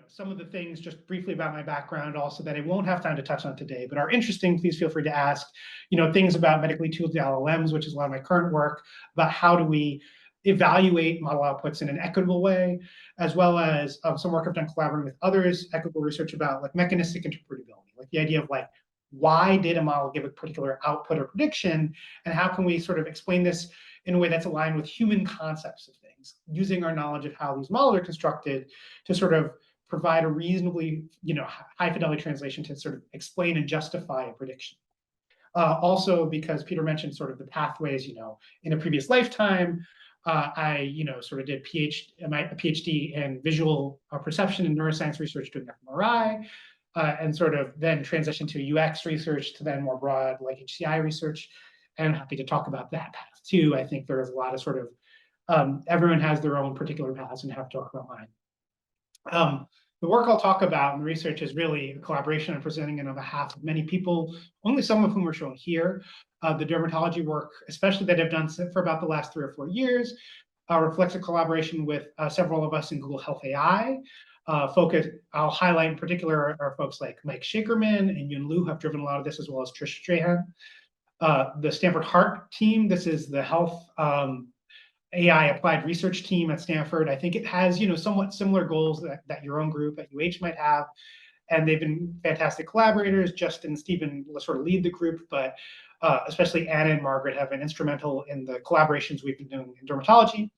some of the things just briefly about my background also that I won't have time to touch on today, but are interesting, please feel free to ask, things about medically tuned LLMs, which is a lot of my current work, about how do we evaluate model outputs in an equitable way, as well as some work I've done collaborating with others, equitable research about like mechanistic interpretability, like the idea of like, why did a model give a particular output or prediction, and how can we sort of explain this in a way that's aligned with human concepts of things, using our knowledge of how these models are constructed to sort of provide a reasonably, high fidelity translation to sort of explain and justify a prediction. Also, because Peter mentioned sort of the pathways, in a previous lifetime, I, sort of did a PhD in visual perception and neuroscience research doing fMRI, and sort of then transitioned to UX research to then more broad like HCI research. And I'm happy to talk about that path too. I think there's a lot of sort of, everyone has their own particular paths and have to talk about mine. The work I'll talk about in the research is really a collaboration I'm presenting on behalf of many people, only some of whom are shown here. The dermatology work, especially that I've done for about the last 3 or 4 years, reflects a collaboration with several of us in Google Health AI. I'll highlight in particular are folks like Mike Shakerman and Yun Liu have driven a lot of this, as well as Trish Strahan. The Stanford Heart team, this is the health AI applied research team at Stanford. I think it has, somewhat similar goals that your own group at UH might have. And they've been fantastic collaborators. Justin and Stephen sort of lead the group, but especially Anna and Margaret have been instrumental in the collaborations we've been doing in dermatology.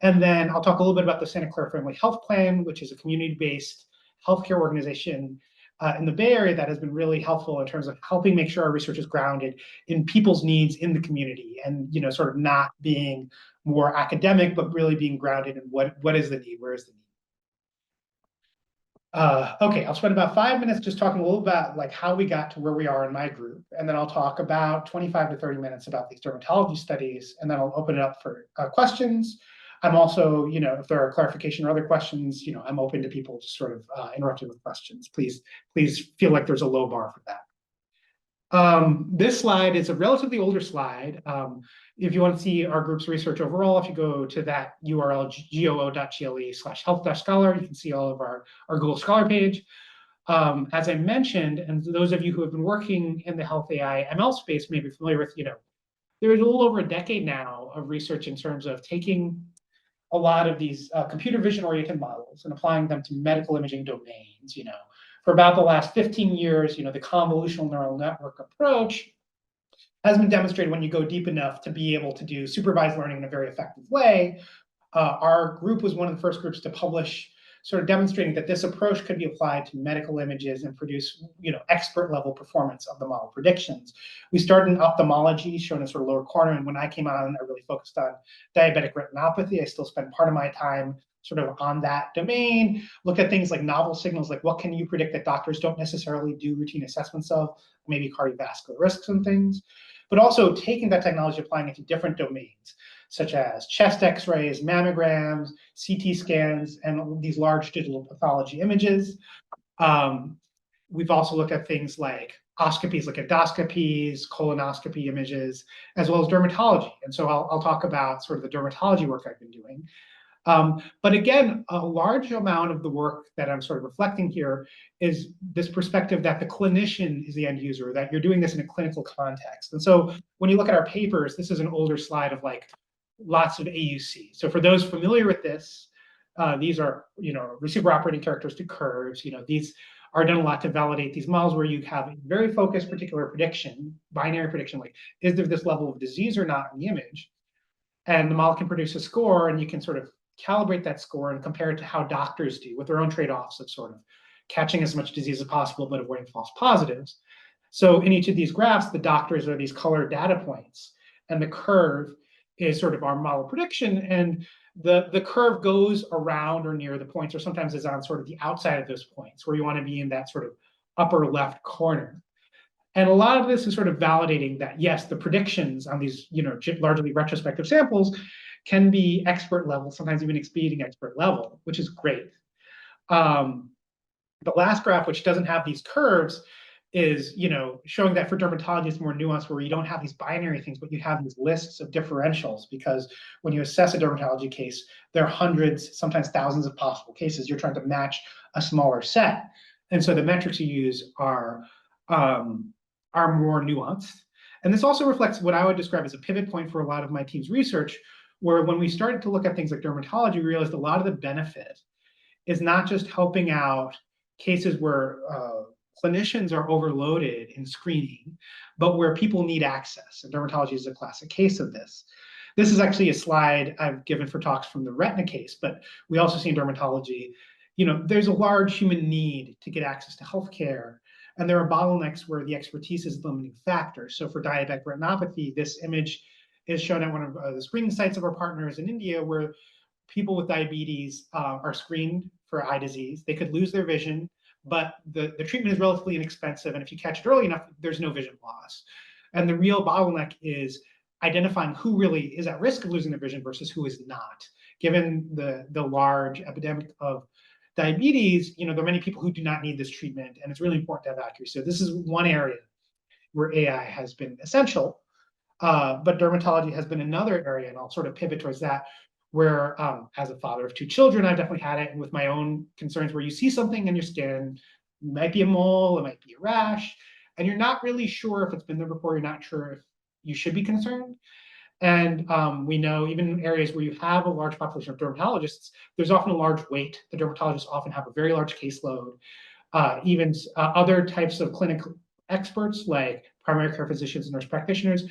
And then I'll talk a little bit about the Santa Clara Family Health Plan, which is a community-based healthcare organization in the Bay Area that has been really helpful in terms of helping make sure our research is grounded in people's needs in the community, and sort of not being more academic, but really being grounded in what is the need, where is the need. Okay, I'll spend about 5 minutes just talking a little about like how we got to where we are in my group, and then I'll talk about 25 to 30 minutes about these dermatology studies, and then I'll open it up for questions. I'm also, if there are clarification or other questions, I'm open to people just sort of interrupting with questions. Please feel like there's a low bar for that. This slide is a relatively older slide. If you want to see our group's research overall, if you go to that URL, goo.gle/health-scholar, you can see all of our Google Scholar page. As I mentioned, and those of you who have been working in the health AI ML space may be familiar with, there's a little over a decade now of research in terms of taking a lot of these computer vision oriented models and applying them to medical imaging domains. For about the last 15 years, the convolutional neural network approach has been demonstrated when you go deep enough to be able to do supervised learning in a very effective way. Our group was one of the first groups to publish sort of demonstrating that this approach could be applied to medical images and produce, expert level performance of the model predictions. We started in ophthalmology, shown in sort of lower corner, and when I came on, I really focused on diabetic retinopathy. I still spend part of my time sort of on that domain, look at things like novel signals, like what can you predict that doctors don't necessarily do routine assessments of, maybe cardiovascular risks and things, but also taking that technology, applying it to different domains, such as chest x-rays, mammograms, CT scans, and these large digital pathology images. We've also looked at things like oscopies, like endoscopies, colonoscopy images, as well as dermatology. And so I'll talk about sort of the dermatology work I've been doing. But again, a large amount of the work that I'm sort of reflecting here is this perspective that the clinician is the end user, that you're doing this in a clinical context. And so when you look at our papers, this is an older slide of like lots of AUC. So for those familiar with this, these are, receiver operating characteristic curves. These are done a lot to validate these models where you have a very focused particular prediction, binary prediction, like is there this level of disease or not in the image? And the model can produce a score, and you can sort of calibrate that score and compare it to how doctors do with their own trade-offs of sort of catching as much disease as possible, but avoiding false positives. So in each of these graphs, the doctors are these colored data points, and the curve is sort of our model prediction. And the curve goes around or near the points, or sometimes is on sort of the outside of those points, where you want to be in that sort of upper left corner. And a lot of this is sort of validating that, yes, the predictions on these, largely retrospective samples can be expert level, sometimes even exceeding expert level, which is great. The last graph, which doesn't have these curves, is, showing that for dermatology it's more nuanced, where you don't have these binary things, but you have these lists of differentials, because when you assess a dermatology case, there are hundreds, sometimes thousands of possible cases. You're trying to match a smaller set. And so the metrics you use are more nuanced. And this also reflects what I would describe as a pivot point for a lot of my team's research, where when we started to look at things like dermatology, we realized a lot of the benefit is not just helping out cases where clinicians are overloaded in screening, but where people need access. And dermatology is a classic case of this. This is actually a slide I've given for talks from the retina case, but we also see in dermatology, there's a large human need to get access to healthcare. And there are bottlenecks where the expertise is the limiting factor. So for diabetic retinopathy, this image is shown at one of the screening sites of our partners in India, where people with diabetes are screened for eye disease. They could lose their vision, but the treatment is relatively inexpensive. And if you catch it early enough, there's no vision loss. And the real bottleneck is identifying who really is at risk of losing their vision versus who is not. Given the large epidemic of diabetes, there are many people who do not need this treatment, and it's really important to have accuracy. So this is one area where AI has been essential, but dermatology has been another area, and I'll sort of pivot towards that, where as a father of two children, I've definitely had it, and with my own concerns, where you see something in your skin, it might be a mole, it might be a rash, and you're not really sure if it's been there before, you're not sure if you should be concerned. And we know even in areas where you have a large population of dermatologists, there's often a large wait. The dermatologists often have a very large caseload. Even other types of clinical experts, like primary care physicians and nurse practitioners,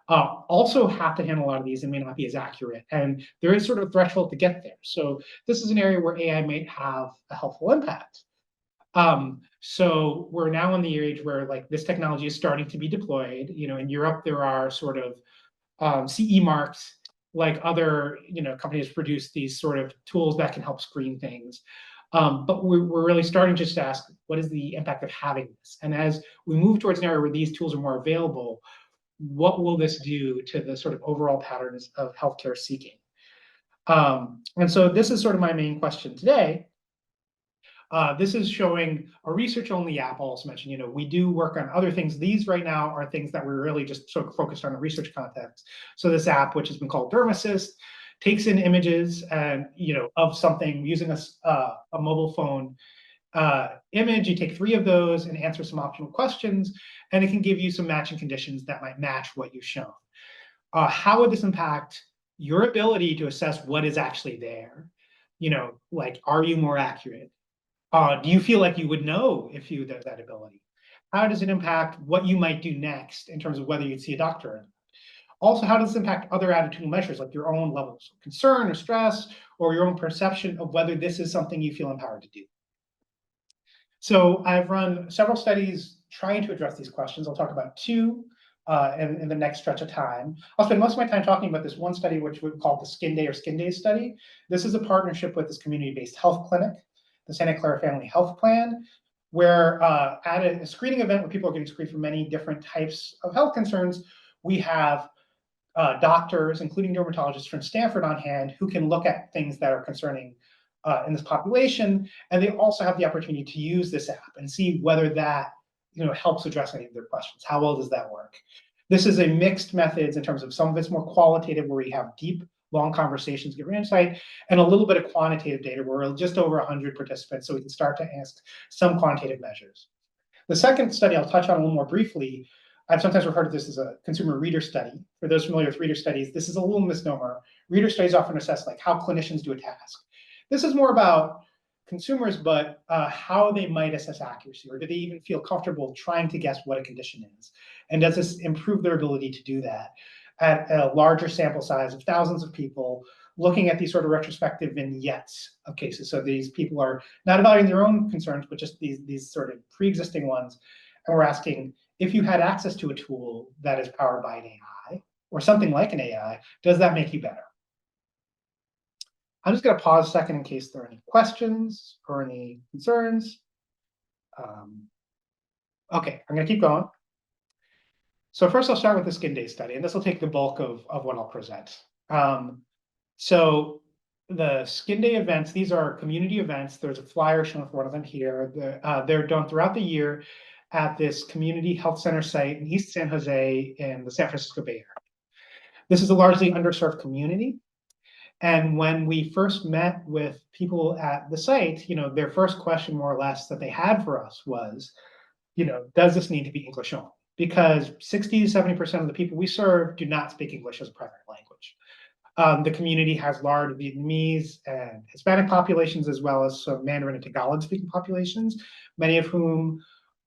also have to handle a lot of these and may not be as accurate. And there is sort of a threshold to get there. So this is an area where AI might have a helpful impact. So we're now in the age where this technology is starting to be deployed. In Europe, there are sort of CE marks, like other companies produce these sort of tools that can help screen things. But we're really starting just to ask, what is the impact of having this? And as we move towards an area where these tools are more available, what will this do to the sort of overall patterns of healthcare seeking? And so this is sort of my main question today. This is showing a research-only app. I'll also mention, we do work on other things. These right now are things that we're really just sort of focused on a research context. So this app, which has been called DermAssist, takes in images and of something using a mobile phone image. You take 3 of those and answer some optional questions, and it can give you some matching conditions that might match what you've shown. How would this impact your ability to assess what is actually there? Are you more accurate? Do you feel like you would know if you had that ability? How does it impact what you might do next in terms of whether you'd see a doctor? Also, how does this impact other attitudinal measures, like your own levels of concern or stress, or your own perception of whether this is something you feel empowered to do? So I've run several studies trying to address these questions. I'll talk about 2 in the next stretch of time. I'll spend most of my time talking about this one study, which we call the Skin Day or Skin Days study. This is a partnership with this community-based health clinic, the Santa Clara Family Health Plan, where at a screening event where people are getting screened for many different types of health concerns, we have doctors, including dermatologists from Stanford, on hand who can look at things that are concerning in this population, and they also have the opportunity to use this app and see whether that helps address any of their questions. How well does that work? This is a mixed methods in terms of some of it's more qualitative, where we have deep, long conversations, get insight, and a little bit of quantitative data, where we're just over 100 participants, so we can start to ask some quantitative measures. The second study I'll touch on a little more briefly, I've sometimes referred to this as a consumer reader study. For those familiar with reader studies, this is a little misnomer. Reader studies often assess how clinicians do a task. This is more about consumers, but how they might assess accuracy, or do they even feel comfortable trying to guess what a condition is? And does this improve their ability to do that at a larger sample size of thousands of people, looking at these sort of retrospective vignettes of cases? So these people are not evaluating their own concerns, but just these sort of pre-existing ones. And we're asking, if you had access to a tool that is powered by an AI, or something like an AI, does that make you better? I'm just going to pause a second in case there are any questions or any concerns. Okay, I'm going to keep going. So first, I'll start with the Skin Day study, and this will take the bulk of what I'll present. So the Skin Day events, these are community events. There's a flyer shown for one of them here. They're done throughout the year, at this community health center site in East San Jose in the San Francisco Bay Area. This is a largely underserved community. And when we first met with people at the site, their first question, more or less, that they had for us was, does this need to be English only? Because 60 to 70% of the people we serve do not speak English as a primary language. The community has large Vietnamese and Hispanic populations, as well as some Mandarin and Tagalog speaking populations, many of whom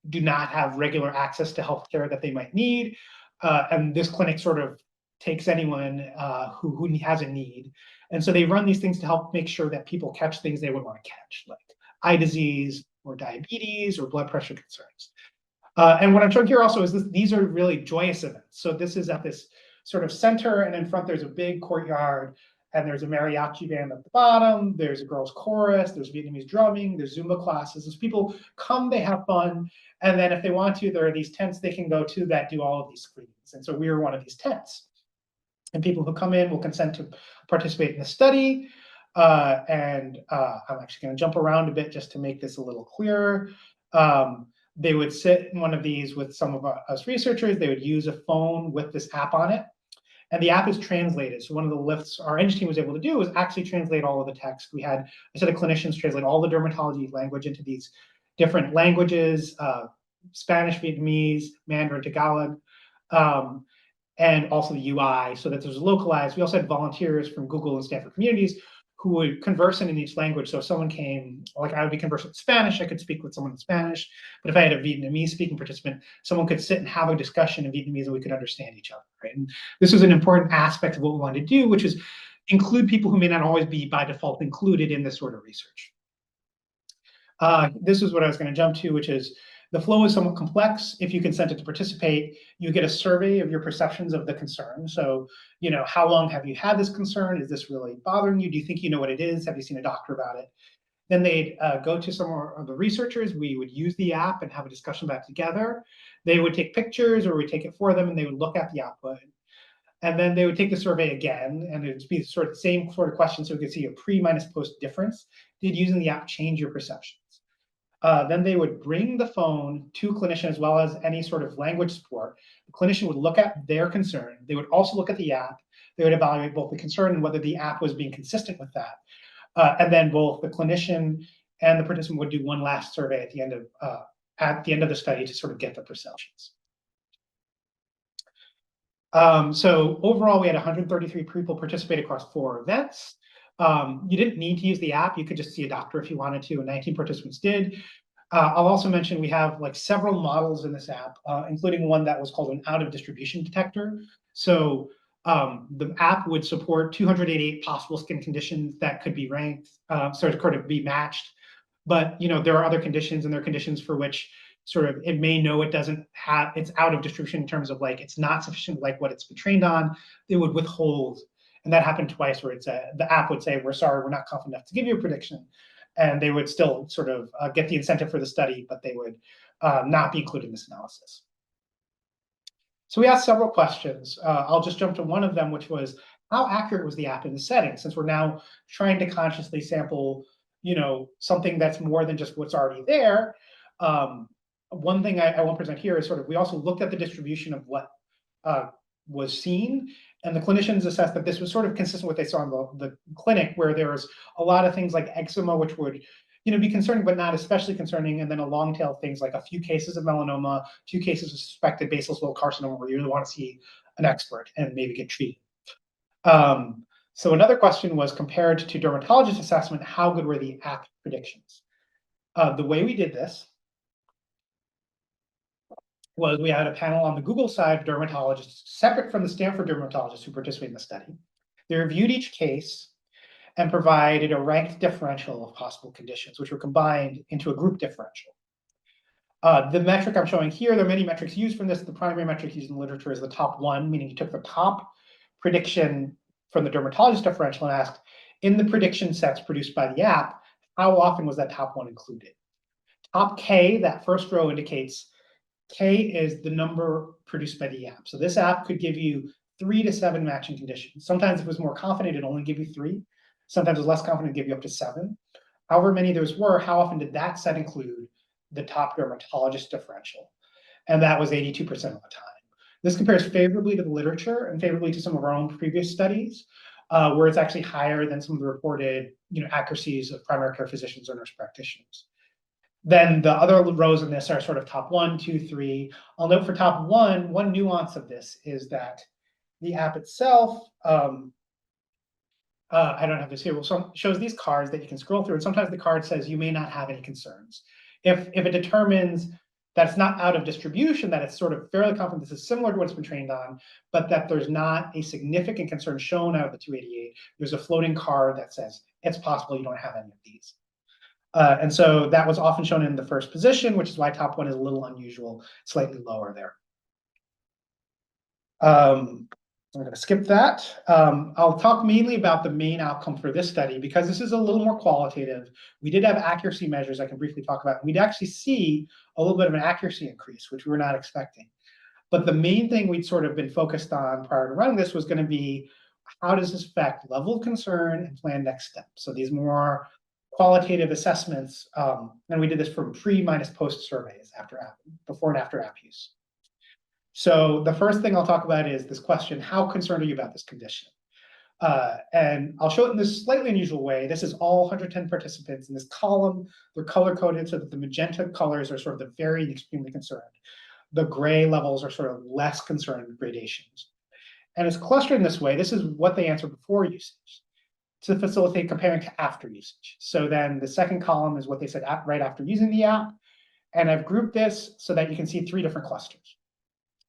do not have regular access to healthcare that they might need. And this clinic sort of takes anyone who has a need. And so they run these things to help make sure that people catch things they would want to catch, like eye disease or diabetes or blood pressure concerns. And what I'm showing here also is these are really joyous events. So this is at this sort of center, and in front there's a big courtyard, and there's a mariachi band at the bottom, there's a girls' chorus, there's Vietnamese drumming, there's Zumba classes. As people come, they have fun, and then if they want to, there are these tents they can go to that do all of these screenings. And so we were one of these tents. And people who come in will consent to participate in the study. I'm actually going to jump around a bit just to make this a little clearer. They would sit in one of these with some of us researchers. They would use a phone with this app on it. And the app is translated. So one of the lifts our Eng team was able to do was actually translate all of the text. We had a set of clinicians translate all the dermatology language into these different languages, Spanish, Vietnamese, Mandarin, Tagalog, and also the UI, so that there's localized. We also had volunteers from Google and Stanford communities who would converse in each language. So if someone came, like I would be conversing in Spanish, I could speak with someone in Spanish. But if I had a Vietnamese speaking participant, someone could sit and have a discussion in Vietnamese and we could understand each other, right? And this was an important aspect of what we wanted to do, which is include people who may not always be by default included in this sort of research. This is what I was going to jump to, which is the flow is somewhat complex. If you consented to participate, you get a survey of your perceptions of the concern. So, how long have you had this concern? Is this really bothering you? Do you think you know what it is? Have you seen a doctor about it? Then they'd go to some of the researchers. We would use the app and have a discussion back together. They would take pictures, or we take it for them, and they would look at the output. And then they would take the survey again, and it would be sort of the same sort of question, so we could see a pre minus post difference. Did using the app change your perceptions? Then they would bring the phone to a clinician, as well as any sort of language support. The clinician would look at their concern. They would also look at the app. They would evaluate both the concern and whether the app was being consistent with that. And then both the clinician and the participant would do one last survey at the end of the study to sort of get the perceptions. So overall, we had 133 people participate across 4 events. You didn't need to use the app. You could just see a doctor if you wanted to, and 19 participants did. I'll also mention we have several models in this app, including one that was called an out-of-distribution detector. So the app would support 288 possible skin conditions that could be ranked, could be matched. But there are other conditions, and there are conditions for which sort of it may know it doesn't have, it's out of distribution in terms of it's not sufficient what it's been trained on. They would withhold. And that happened twice, where the app would say, we're sorry, we're not confident enough to give you a prediction. And they would still sort of get the incentive for the study, but they would not be included in this analysis. So we asked several questions. I'll just jump to one of them, which was, how accurate was the app in the setting? Since we're now trying to consciously sample, something that's more than just what's already there. One thing I won't present here is we also looked at the distribution of what was seen, and the clinicians assessed that this was sort of consistent with what they saw in the clinic, where there was a lot of things like eczema, which would be concerning, but not especially concerning, and then a long tail things like a few cases of melanoma, 2 cases of suspected basal cell carcinoma, where you really want to see an expert and maybe get treated. So another question was, compared to dermatologist assessment, how good were the app predictions? The way we did this was we had a panel on the Google side of dermatologists, separate from the Stanford dermatologists who participated in the study. They reviewed each case and provided a ranked differential of possible conditions, which were combined into a group differential. The metric I'm showing here, there are many metrics used from this. The primary metric used in the literature is the top one, meaning you took the top prediction from the dermatologist differential and asked, in the prediction sets produced by the app, how often was that top one included? Top K, that first row indicates K is the number produced by the app. So this app could give you 3 to 7 matching conditions. Sometimes if it was more confident, it'd only give you 3. Sometimes it was less confident, it'd give you up to 7. However many those were, how often did that set include the top dermatologist differential, and that was 82% of the time. This compares favorably to the literature and favorably to some of our own previous studies, where it's actually higher than some of the reported accuracies of primary care physicians or nurse practitioners. Then the other rows in this are sort of top 1, 2, 3. I'll note for top one nuance of this is that the app itself, I don't have this here, well, shows these cards that you can scroll through, and sometimes the card says you may not have any concerns. If it determines that it's not out of distribution, that it's sort of fairly confident this is similar to what it's been trained on, but that there's not a significant concern shown out of the 288, there's a floating card that says it's possible you don't have any of these. And so that was often shown in the first position, which is why top 1 is a little unusual, slightly lower there. I'm going to skip that. I'll talk mainly about the main outcome for this study because this is a little more qualitative. We did have accuracy measures I can briefly talk about. We'd actually see a little bit of an accuracy increase, which we were not expecting. But the main thing we'd sort of been focused on prior to running this was going to be, how does this affect level of concern and plan next steps? So these more qualitative assessments, and we did this from pre, minus, post surveys before and after app use. So the first thing I'll talk about is this question: how concerned are you about this condition? And I'll show it in this slightly unusual way. This is all 110 participants in this column. They're color coded so that the magenta colors are sort of the very extremely concerned. The gray levels are sort of less concerned gradations. And it's clustered in this way. This is what they answer before usage to facilitate comparing to after usage. So then the second column is what they said right after using the app. And I've grouped this so that you can see 3 different clusters.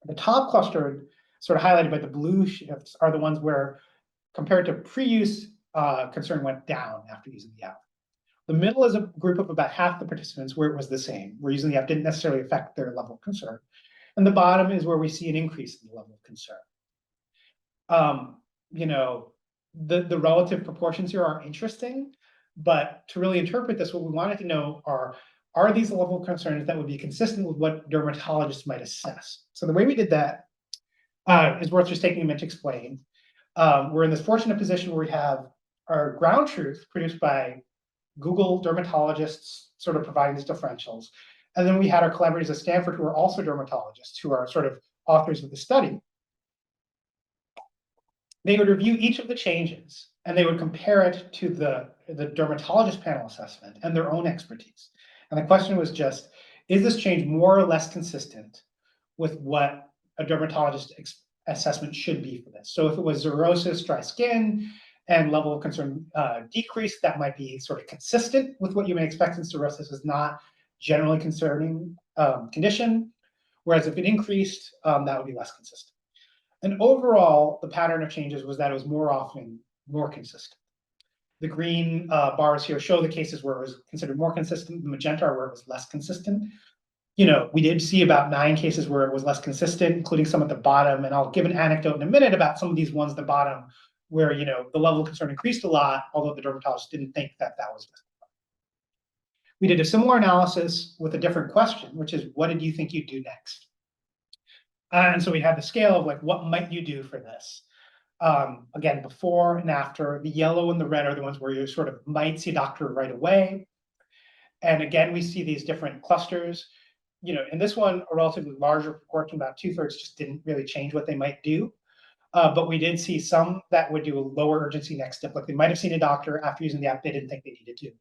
The top cluster, sort of highlighted by the blue shifts, are the ones where, compared to pre-use, concern went down after using the app. The middle is a group of about half the participants where it was the same, where using the app didn't necessarily affect their level of concern. And the bottom is where we see an increase in the level of concern. The relative proportions here are interesting, but to really interpret this, what we wanted to know are these the level of concerns that would be consistent with what dermatologists might assess? So the way we did that is worth just taking a minute to explain. We're in this fortunate position where we have our ground truth produced by Google dermatologists sort of providing these differentials. And then we had our collaborators at Stanford who are also dermatologists, who are sort of authors of the study. They would review each of the changes and they would compare it to the dermatologist panel assessment and their own expertise. And the question was just, is this change more or less consistent with what a dermatologist assessment should be for this? So if it was xerosis, dry skin, and level of concern decreased, that might be sort of consistent with what you may expect, since xerosis is not generally concerning condition. Whereas if it increased, that would be less consistent. And overall, the pattern of changes was that it was more often more consistent. The green bars here show the cases where it was considered more consistent. The magenta are where it was less consistent. We did see about 9 cases where it was less consistent, including some at the bottom. And I'll give an anecdote in a minute about some of these ones at the bottom where, the level of concern increased a lot, although the dermatologist didn't think that was justified. We did a similar analysis with a different question, which is, what did you think you'd do next? And so we had the scale of what might you do for this? Again, before and after. The yellow and the red are the ones where you sort of might see a doctor right away. And again, we see these different clusters. In this one, a relatively larger proportion, about 2/3, just didn't really change what they might do. But we did see some that would do a lower urgency next step. Like they might have seen a doctor after using the app, they didn't think they needed to.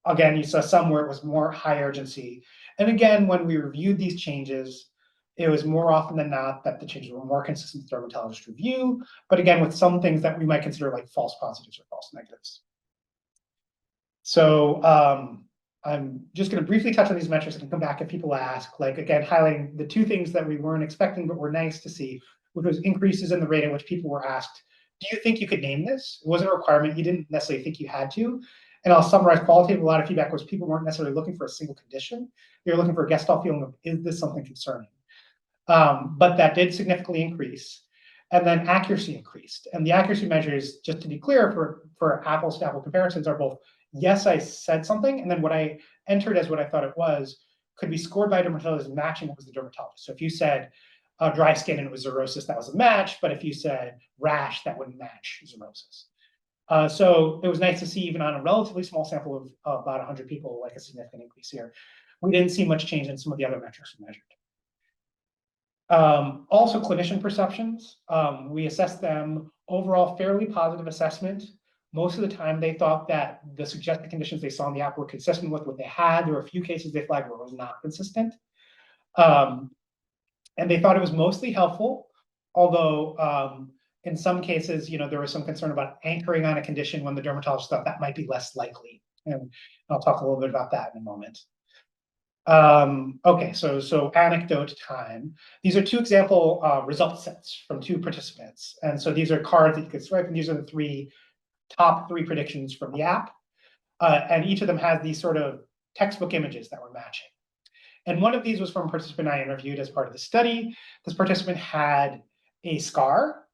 Again, you saw some where it was more high urgency. And again, when we reviewed these changes, it was more often than not that the changes were more consistent with dermatologist review, but again, with some things that we might consider like false positives or false negatives. So I'm just going to briefly touch on these metrics and come back if people ask, again, highlighting the 2 things that we weren't expecting, but were nice to see, which was increases in the rate at which people were asked, do you think you could name this? It wasn't a requirement. You didn't necessarily think you had to. And I'll summarize qualitative. A lot of feedback was people weren't necessarily looking for a single condition. They were looking for a gestalt feeling of, is this something concerning? But that did significantly increase. And then accuracy increased. And the accuracy measures, just to be clear, for apples to apple comparisons are both, yes, I said something, and then what I entered as what I thought it was could be scored by a dermatologist matching what was the dermatologist. So if you said dry skin and it was xerosis, that was a match. But if you said rash, that wouldn't match xerosis. So it was nice to see, even on a relatively small sample of about 100 people, a significant increase here. We didn't see much change in some of the other metrics we measured. Also, clinician perceptions. We assessed them overall fairly positive assessment. Most of the time, they thought that the suggested conditions they saw in the app were consistent with what they had. There were a few cases they flagged where it was not consistent. And they thought it was mostly helpful, although in some cases, there was some concern about anchoring on a condition when the dermatologist thought that might be less likely. And I'll talk a little bit about that in a moment. Okay, so anecdote time. These are two example result sets from two participants. And so these are cards that you could swipe, and these are the top three predictions from the app. And each of them has these sort of textbook images that we're matching. And one of these was from a participant I interviewed as part of the study. This participant had a scar.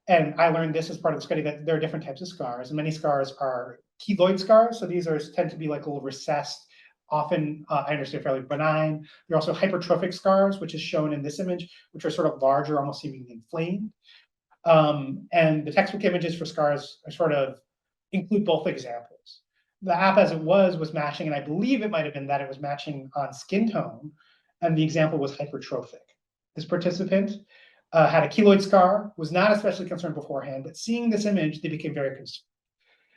And I learned this as part of the study that there are different types of scars. And many scars are keloid scars. So these tend to be like a little recessed, often, I understand, fairly benign. There are also hypertrophic scars, which is shown in this image, which are sort of larger, almost seemingly inflamed. And the textbook images for scars are sort of include both examples. The app as it was matching, and I believe it might have been that it was matching on skin tone, and the example was hypertrophic. This participant had a keloid scar, was not especially concerned beforehand, but seeing this image, they became very concerned.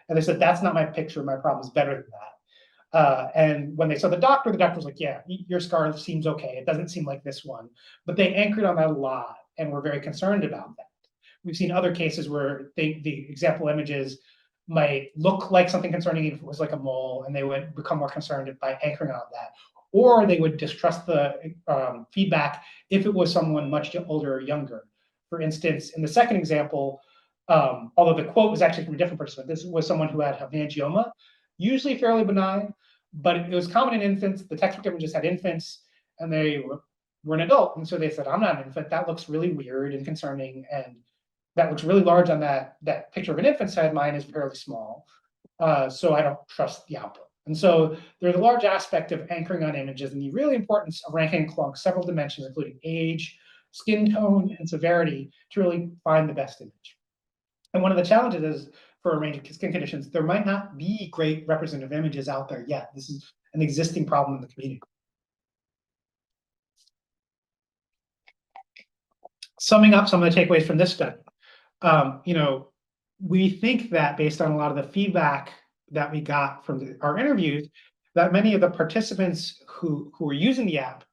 And they said, that's not my picture, my problem is better than that. And when they saw the doctor was like, yeah, your scar seems okay. It doesn't seem like this one. But they anchored on that a lot and were very concerned about that. We've seen other cases where the example images might look like something concerning if it was like a mole, and they would become more concerned by anchoring on that. Or they would distrust the feedback if it was someone much older or younger. For instance, in the second example, although the quote was actually from a different participant, this was someone who had hemangioma, usually fairly benign, but it was common in infants. The textbook images had infants, and they were an adult. And so they said, I'm not an infant. That looks really weird and concerning. And that looks really large on that picture of an infant's head. Mine is fairly small. So I don't trust the output. And so there's a large aspect of anchoring on images and the really importance of ranking along several dimensions, including age, skin tone, and severity, to really find the best image. And one of the challenges is, for a range of skin conditions, there might not be great representative images out there yet. This is an existing problem in the community. Summing up some of the takeaways from this study, we think that based on a lot of the feedback that we got from our interviews, that many of the participants who were using the app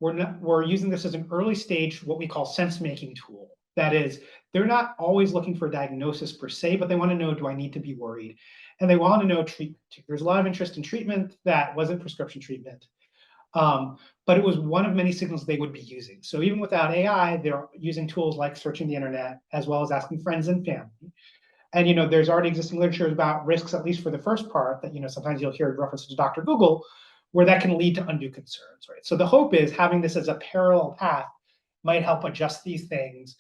were using this as an early stage, what we call sense-making tool. That is, they're not always looking for a diagnosis per se, but they want to know, do I need to be worried? And they want to know treatment. There's a lot of interest in treatment that wasn't prescription treatment. But it was one of many signals they would be using. So even without AI, they're using tools like searching the internet, as well as asking friends and family. And there's already existing literature about risks, at least for the first part, that sometimes you'll hear references to Dr. Google, where that can lead to undue concerns, right? So the hope is having this as a parallel path might help adjust these things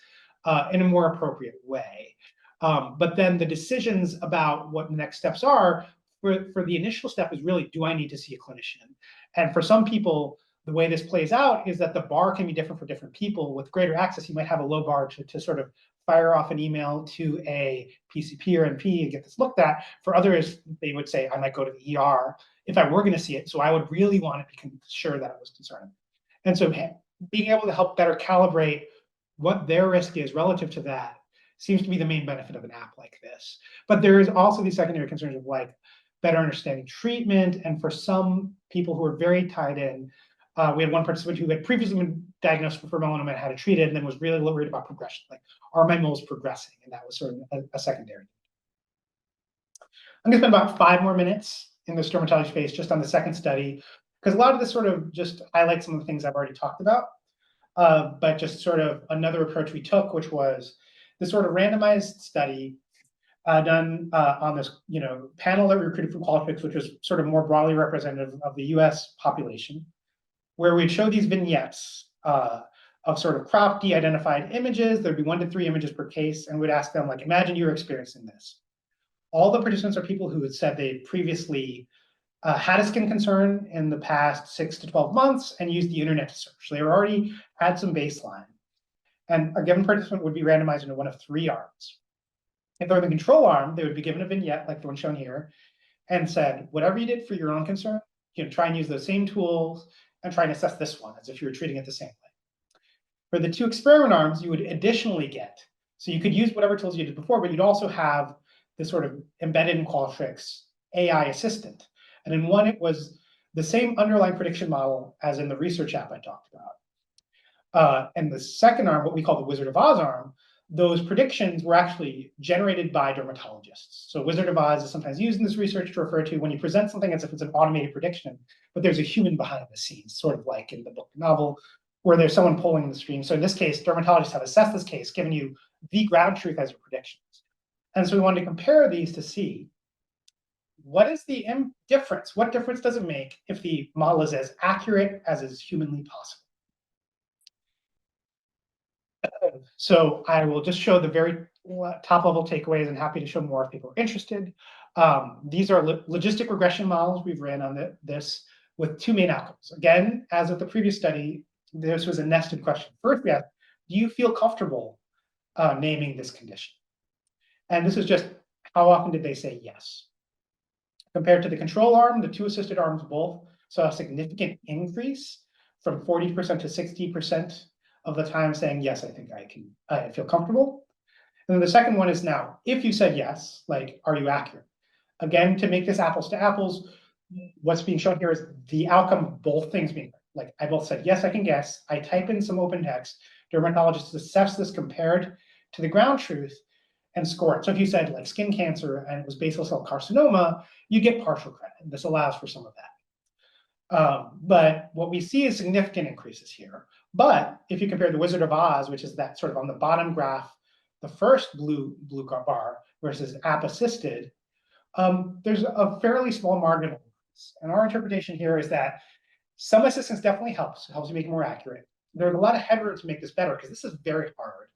in a more appropriate way. But then the decisions about what the next steps are, for the initial step is really, do I need to see a clinician? And for some people, the way this plays out is that the bar can be different for different people. With greater access, you might have a low bar to sort of fire off an email to a PCP or NP and get this looked at. For others, they would say, I might go to the ER if I were going to see it. So I would really want to be sure that it was concerning. And so being able to help better calibrate what their risk is relative to that seems to be the main benefit of an app like this. But there is also these secondary concerns of like better understanding treatment. And for some people who are very tied in, we had one participant who had previously been diagnosed for melanoma and had it treated, and then was really worried about progression. Like, are my moles progressing? And that was sort of a secondary. I'm going to spend about 5 more minutes in this dermatology space just on the second study, because a lot of this sort of just highlights some of the things I've already talked about. But just sort of another approach we took, which was this sort of randomized study done on this panel that we recruited from Qualtrics, which was sort of more broadly representative of the US population, where we'd show these vignettes of sort of cropped, de-identified images. There'd be 1 to 3 images per case, and we'd ask them, like, imagine you're experiencing this. All the participants are people who had said they previously had a skin concern in the past 6 to 12 months and used the internet to search. So they already had some baseline. And a given participant would be randomized into one of 3 arms. If they're in the control arm, they would be given a vignette like the one shown here and said, whatever you did for your own concern, try and use those same tools and try and assess this one as if you were treating it the same way. For the 2 experiment arms, you would additionally get, so you could use whatever tools you did before, but you'd also have this sort of embedded in Qualtrics AI assistant. And in one, it was the same underlying prediction model as in the research app I talked about. And the second arm, what we call the Wizard of Oz arm, those predictions were actually generated by dermatologists. So Wizard of Oz is sometimes used in this research to refer to when you present something as if it's an automated prediction, but there's a human behind the scenes, sort of like in the book novel, where there's someone pulling the string. So in this case, dermatologists have assessed this case, given you the ground truth as your predictions. And so we wanted to compare these to see what is the difference? What difference does it make if the model is as accurate as is humanly possible? So I will just show the very top level takeaways, and happy to show more if people are interested. These are logistic regression models we've ran on this with 2 main outcomes. Again, as with the previous study, this was a nested question. First, we asked, do you feel comfortable naming this condition? And this is just how often did they say yes? Compared to the control arm, the 2 assisted arms both saw a significant increase from 40% to 60% of the time saying, yes, I think I feel comfortable. And then the second one is now, if you said yes, like, are you accurate? Again, to make this apples to apples, what's being shown here is the outcome of both things being like, I both said, yes, I can guess. I type in some open text. Dermatologists assess this compared to the ground truth and score it. So if you said like skin cancer and it was basal cell carcinoma, you get partial credit. This allows for some of that. But what we see is significant increases here. But if you compare the Wizard of Oz, which is that sort of on the bottom graph, the first blue bar versus app-assisted, there's a fairly small margin. And our interpretation here is that some assistance definitely helps you make it more accurate. There's a lot of headroom to make this better because this is very hard.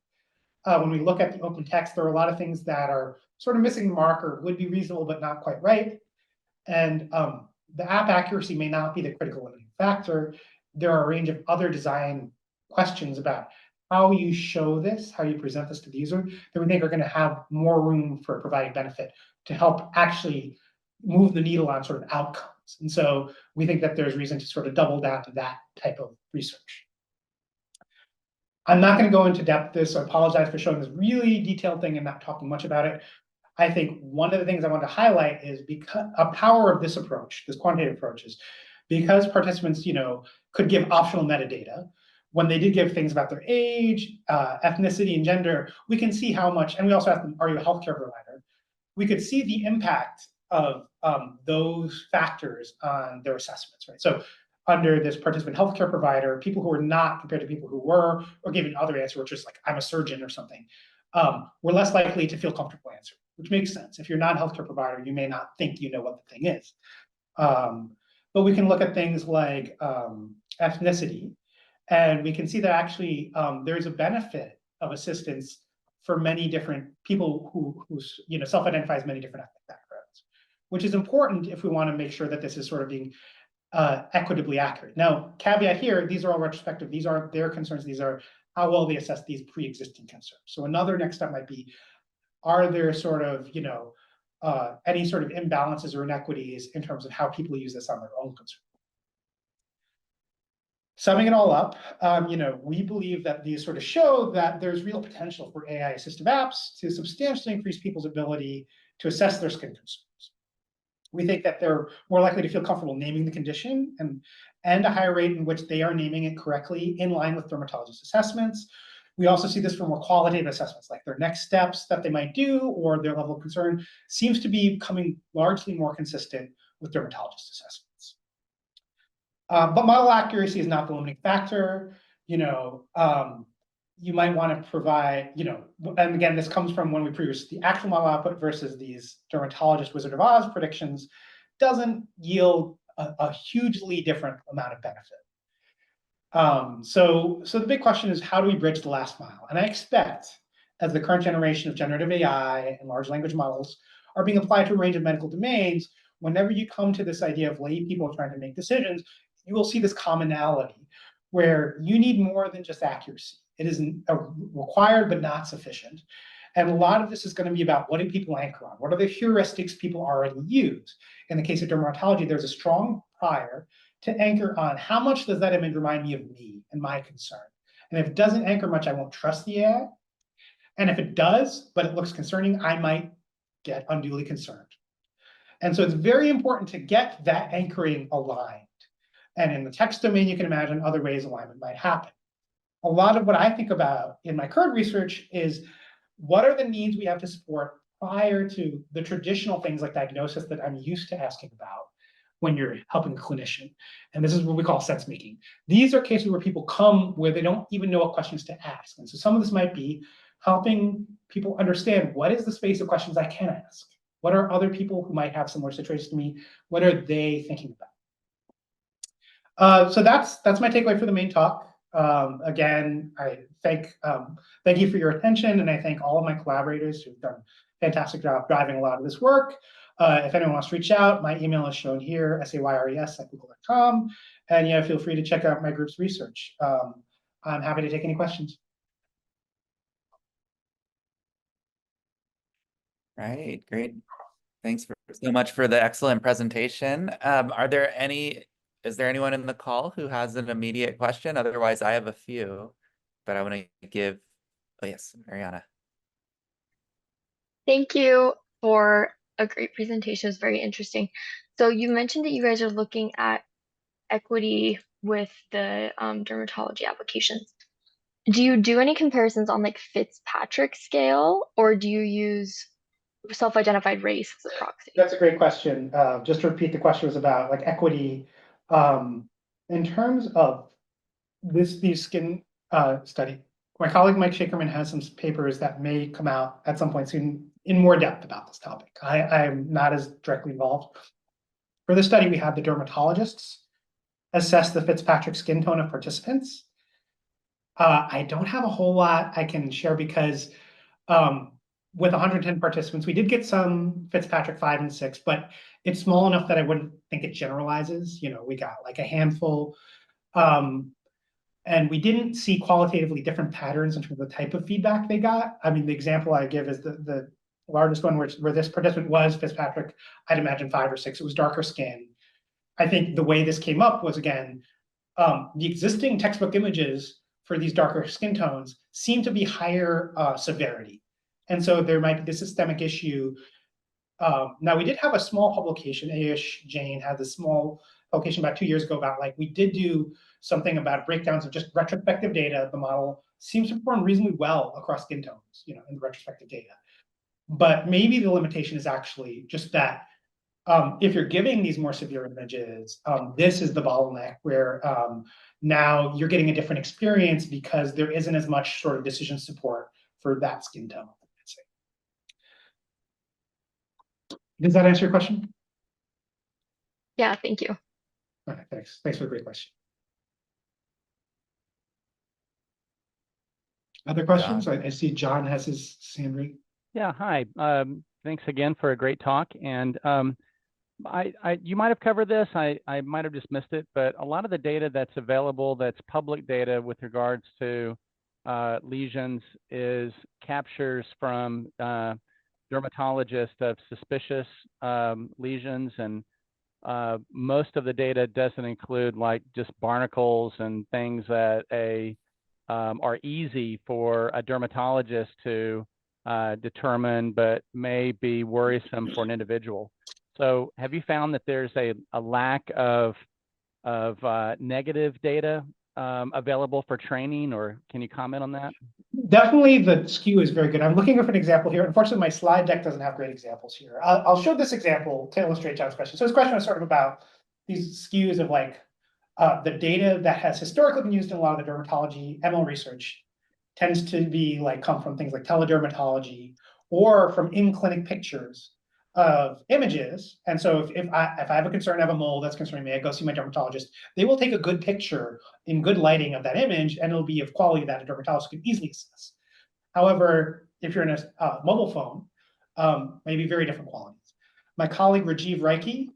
When we look at the open text, there are a lot of things that are sort of missing the mark or would be reasonable but not quite right. And the app accuracy may not be the critical limiting factor. There are a range of other design questions about how you show this, how you present this to the user, that we think are going to have more room for providing benefit to help actually move the needle on sort of outcomes. And so we think that there's reason to sort of double down to that type of research. I'm not going to go into depth this, so I apologize for showing this really detailed thing and not talking much about it. I think one of the things I want to highlight is because a power of this approach, this quantitative approach, is because participants, could give optional metadata. When they did give things about their age, ethnicity, and gender, we can see how much, and we also asked them, are you a healthcare provider? We could see the impact of those factors on their assessments, right? So under this participant healthcare provider, people who were not compared to people who were, or gave an other answer, which is like, I'm a surgeon or something, were less likely to feel comfortable answering, which makes sense. If you're not a healthcare provider, you may not think you know what the thing is. But we can look at things like ethnicity, and we can see that actually there's a benefit of assistance for many different people who self-identify as many different ethnic backgrounds, which is important if we want to make sure that this is sort of being equitably accurate. Now, caveat here, these are all retrospective. These aren't their concerns. These are how well they assess these pre-existing concerns. So another next step might be, are there sort of, any sort of imbalances or inequities in terms of how people use this on their own concern? Summing it all up, we believe that these sort of show that there's real potential for AI-assistive apps to substantially increase people's ability to assess their skin concerns. We think that they're more likely to feel comfortable naming the condition and a higher rate in which they are naming it correctly in line with dermatologist assessments. We also see this for more qualitative assessments, like their next steps that they might do or their level of concern seems to be becoming largely more consistent with dermatologist assessments. But model accuracy is not the limiting factor. You might want to provide, and again, this comes from when we produce the actual model output versus these dermatologist Wizard of Oz predictions, doesn't yield a hugely different amount of benefit. So the big question is, how do we bridge the last mile? And I expect, as the current generation of generative AI and large language models are being applied to a range of medical domains, whenever you come to this idea of lay people trying to make decisions, you will see this commonality where you need more than just accuracy. It is required, but not sufficient. And a lot of this is going to be about, what do people anchor on? What are the heuristics people already use? In the case of dermatology, there's a strong prior to anchor on how much does that image remind me of me and my concern. And if it doesn't anchor much, I won't trust the AI. And if it does, but it looks concerning, I might get unduly concerned. And so it's very important to get that anchoring aligned. And in the text domain, you can imagine other ways alignment might happen. A lot of what I think about in my current research is what are the needs we have to support prior to the traditional things like diagnosis that I'm used to asking about when you're helping a clinician. And this is what we call sense making. These are cases where people come where they don't even know what questions to ask. And so some of this might be helping people understand what is the space of questions I can ask? What are other people who might have similar situations to me? What are they thinking about? So that's my takeaway for the main talk. Again, I thank you for your attention, and I thank all of my collaborators who've done a fantastic job driving a lot of this work. If anyone wants to reach out, my email is shown here, sayres@google.com, and yeah, feel free to check out my group's research. I'm happy to take any questions. Right, great. Thanks so much for the excellent presentation. Is there anyone in the call who has an immediate question? Otherwise, I have a few, but I want to give, oh yes, Mariana. Thank you for a great presentation. It's very interesting. So you mentioned that you guys are looking at equity with the dermatology applications. Do you do any comparisons on like Fitzpatrick scale, or do you use self-identified race as a proxy? That's a great question. Just to repeat, the question was about like equity. In terms of these skin study, my colleague Mike Shakerman has some papers that may come out at some point soon in more depth about this topic. I'm not as directly involved. For this study, we had the dermatologists assess the Fitzpatrick skin tone of participants. I don't have a whole lot I can share because with 110 participants, we did get some Fitzpatrick 5 and 6, but it's small enough that I wouldn't think it generalizes. You know, we got like a handful. And we didn't see qualitatively different patterns in terms of the type of feedback they got. I mean, the example I give is the largest one where this participant was Fitzpatrick, I'd imagine 5 or 6. It was darker skin. I think the way this came up was, again, the existing textbook images for these darker skin tones seem to be higher severity. And so there might be this systemic issue. Now, we did have a small publication. Ayush Jain had this small publication about 2 years ago about like, we did do something about breakdowns of just retrospective data. The model seems to perform reasonably well across skin tones, you know, in the retrospective data. But maybe the limitation is actually just that if you're giving these more severe images, this is the bottleneck where now you're getting a different experience because there isn't as much sort of decision support for that skin tone. Does that answer your question? Yeah, thank you. All right, thanks. Thanks for the great question. Other questions? I see John has his hand raised. Yeah, hi. Thanks again for a great talk. And you might have covered this. I might have just missed it, but a lot of the data that's available, that's public data with regards to lesions, is captures from dermatologists of suspicious lesions, and most of the data doesn't include like just barnacles and things that are easy for a dermatologist to determine, but may be worrisome for an individual. So have you found that there's a lack of negative data available for training, or can you comment on that? Definitely the skew is very good. I'm looking for an example here. Unfortunately, my slide deck doesn't have great examples here. I'll show this example to illustrate John's question. So his question was sort of about these skews of like the data that has historically been used in a lot of the dermatology ML research tends to be like come from things like teledermatology or from in-clinic pictures of images. And so if I have a concern, I have a mole that's concerning me, I go see my dermatologist. They will take a good picture in good lighting of that image, and it'll be of quality that a dermatologist can easily assess. However, if you're in a mobile phone, maybe very different qualities. My colleague Rajiv Raiki,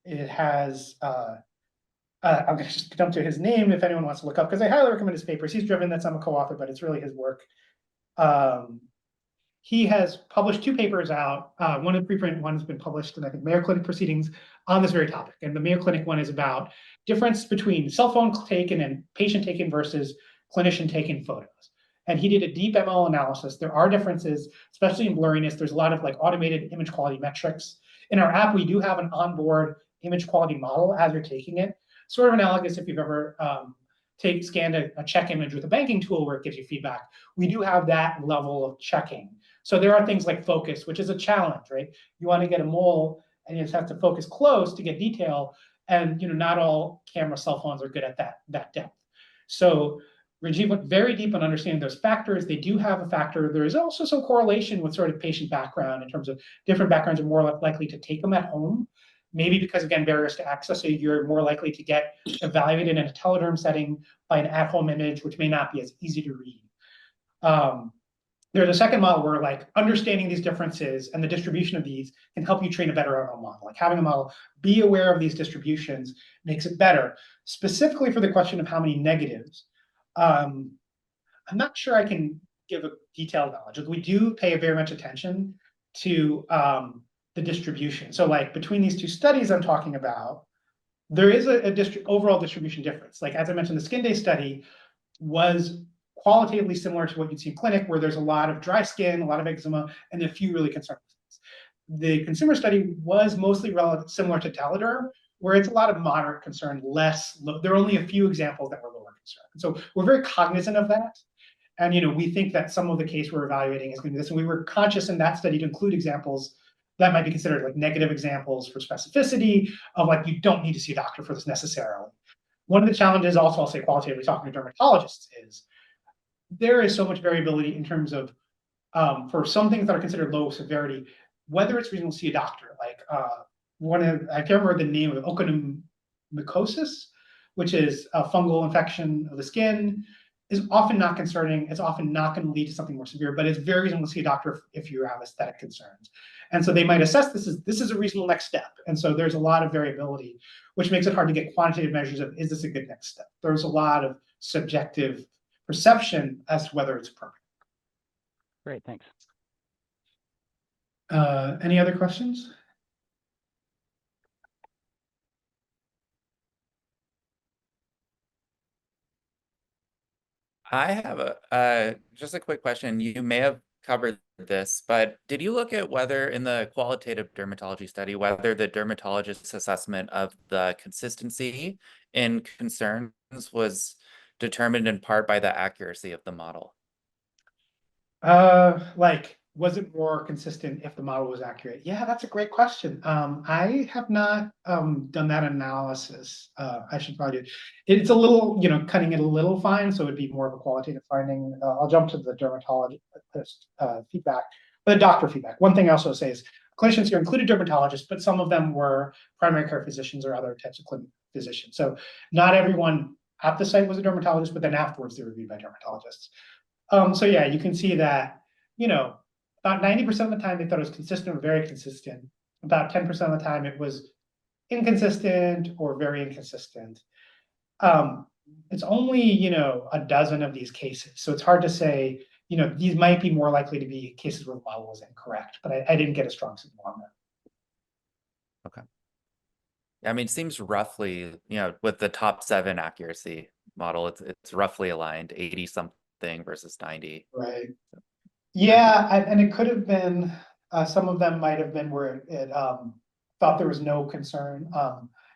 it has I'm going to just jump to his name if anyone wants to look up, because I highly recommend his papers. He's driven that I'm a co-author, but it's really his work. he has published 2 papers out. One in preprint, one's been published in, I think, Mayo Clinic proceedings on this very topic. And the Mayo Clinic one is about difference between cell phone taken and patient taken versus clinician taken photos. And he did a deep ML analysis. There are differences, especially in blurriness. There's a lot of like automated image quality metrics. In our app, we do have an onboard image quality model as you're taking it, sort of analogous if you've ever scanned a check image with a banking tool where it gives you feedback. We do have that level of checking. So there are things like focus, which is a challenge, right? You want to get a mole and you just have to focus close to get detail. And not all camera cell phones are good at that depth. So Rajiv went very deep on understanding those factors. They do have a factor. There is also some correlation with sort of patient background in terms of different backgrounds are more likely to take them at home. Maybe because, again, barriers to access, so you're more likely to get evaluated in a telederm setting by an at-home image, which may not be as easy to read. There's a second model where like understanding these differences and the distribution of these can help you train a better ML model. Like having a model be aware of these distributions makes it better. Specifically for the question of how many negatives, I'm not sure I can give a detailed knowledge. We do pay very much attention to the distribution. So like between these 2 studies I'm talking about, there is a overall distribution difference. Like as I mentioned, the skin day study was qualitatively similar to what you'd see in clinic, where there's a lot of dry skin, a lot of eczema, and a few really concerning things. The consumer study was mostly similar to telederm, where it's a lot of moderate concern, there are only a few examples that were lower concern. So we're very cognizant of that. And we think that some of the case we're evaluating is going to be this. And we were conscious in that study to include examples that might be considered like negative examples for specificity of like, you don't need to see a doctor for this necessarily. One of the challenges also, I'll say qualitatively talking to dermatologists, is there is so much variability in terms of, for some things that are considered low severity, whether it's reasonable to see a doctor. Like I can't remember the name of ochonomycosis, which is a fungal infection of the skin, is often not concerning. It's often not going to lead to something more severe, but it's very reasonable to see a doctor if you have aesthetic concerns. And so they might assess this is a reasonable next step. And so there's a lot of variability, which makes it hard to get quantitative measures of, is this a good next step? There's a lot of subjective perception as to whether it's appropriate. Great, thanks. Any other questions? I have just a quick question. You may have covered this, but did you look at whether in the qualitative dermatology study, whether the dermatologist's assessment of the consistency in concerns was determined in part by the accuracy of the model? Like, was it more consistent if the model was accurate? Yeah, that's a great question. I have not done that analysis. I should probably do. It's a little, cutting it a little fine, so it'd be more of a qualitative finding. I'll jump to the dermatologist feedback, but the doctor feedback. One thing I also say is clinicians here included dermatologists, but some of them were primary care physicians or other types of clinical physicians. So not everyone at the site was a dermatologist, but then afterwards they were reviewed by dermatologists. So yeah, you can see that, about 90% of the time they thought it was consistent or very consistent. About 10% of the time it was inconsistent or very inconsistent. It's only, a dozen of these cases. So it's hard to say, these might be more likely to be cases where the model was incorrect, but I didn't get a strong signal on that. Okay. I mean, it seems roughly, with the top 7 accuracy model, it's roughly aligned, 80 something versus 90. Right. Yeah, and it could have been, some of them might have been where it thought there was no concern.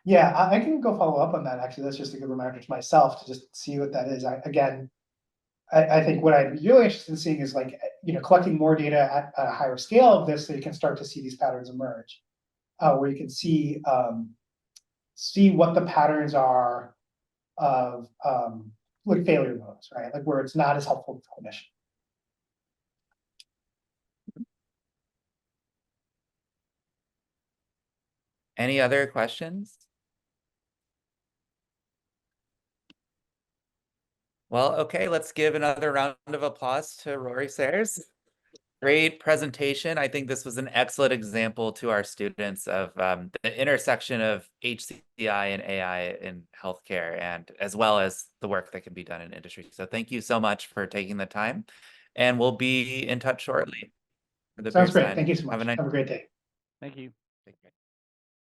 Yeah, I can go follow up on that, actually. That's just a good reminder to myself to just see what that is. I think what I'd be really interested in seeing is like, collecting more data at a higher scale of this so you can start to see these patterns emerge, where you can see what the patterns are of like failure modes, right? Like where it's not as helpful to the clinician. Any other questions? Well, okay, let's give another round of applause to Rory Sayres. Great presentation. I think this was an excellent example to our students of the intersection of HCI and AI in healthcare, and as well as the work that can be done in industry. So thank you so much for taking the time, and we'll be in touch shortly. for the Sounds brief great. Thank you so much. Have a nice Have a great day. Thank you. day.